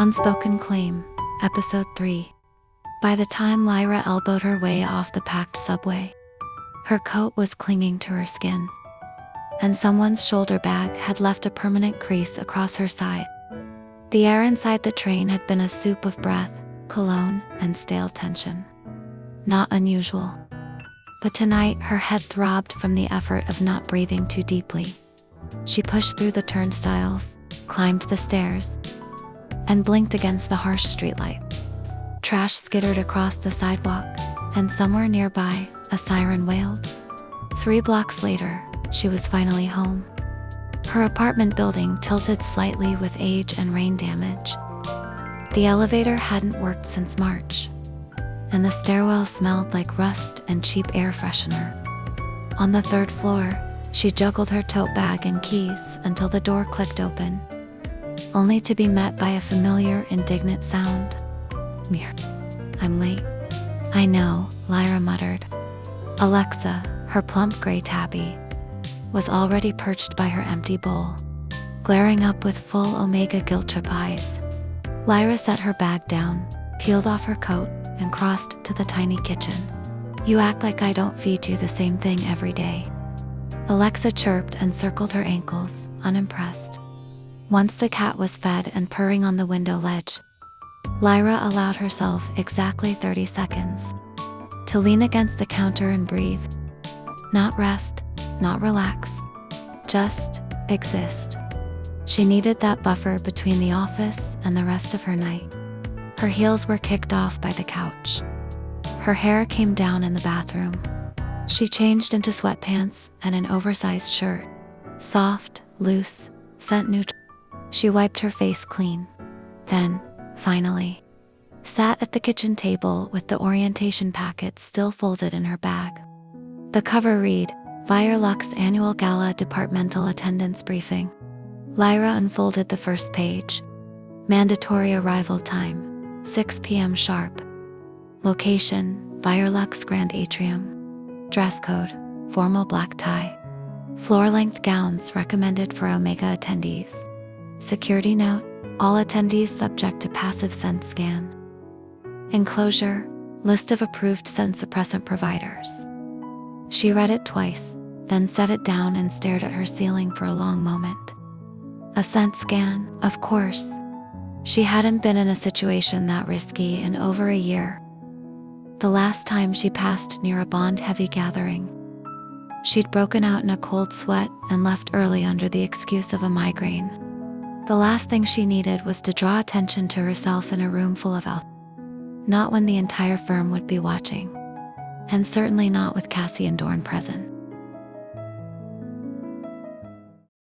Unspoken Claim, Episode 3. By the time Lyra elbowed her way off the packed subway, her coat was clinging to her skin, and someone's shoulder bag had left a permanent crease across her side. The air inside the train had been a soup of breath, cologne, and stale tension. Not unusual. But tonight, her head throbbed from the effort of not breathing too deeply. She pushed through the turnstiles, climbed the stairs, and blinked against the harsh streetlight. Trash skittered across the sidewalk, and somewhere nearby, a siren wailed. 3 blocks later, she was finally home. Her apartment building tilted slightly with age and rain damage. The elevator hadn't worked since March, and the stairwell smelled like rust and cheap air freshener. On the 3rd floor, she juggled her tote bag and keys until the door clicked open, only to be met by a familiar, indignant sound. "Mir, I'm late." "I know," Lyra muttered. Alexa, her plump gray tabby, was already perched by her empty bowl, glaring up with full Omega guilt trip eyes. Lyra set her bag down, peeled off her coat, and crossed to the tiny kitchen. "You act like I don't feed you the same thing every day." Alexa chirped and circled her ankles, unimpressed. Once the cat was fed and purring on the window ledge, Lyra allowed herself exactly 30 seconds to lean against the counter and breathe. Not rest, not relax, just exist. She needed that buffer between the office and the rest of her night. Her heels were kicked off by the couch. Her hair came down in the bathroom. She changed into sweatpants and an oversized shirt. Soft, loose, scent neutral. She wiped her face clean. Then, finally, sat at the kitchen table with the orientation packet still folded in her bag. The cover read, Virelux Annual Gala Departmental Attendance Briefing. Lyra unfolded the first page. Mandatory arrival time, 6 p.m. sharp. Location, Virelux Grand Atrium. Dress code, formal black tie. Floor-length gowns recommended for Omega attendees. Security note, all attendees subject to passive scent scan. Enclosure, list of approved scent suppressant providers. She read it twice, then set it down and stared at her ceiling for a long moment. A scent scan, of course. She hadn't been in a situation that risky in over a year. The last time she passed near a Bond-heavy gathering, she'd broken out in a cold sweat and left early under the excuse of a migraine. The last thing she needed was to draw attention to herself in a room full of elf. Not when the entire firm would be watching. And certainly not with Cassian Dorne present.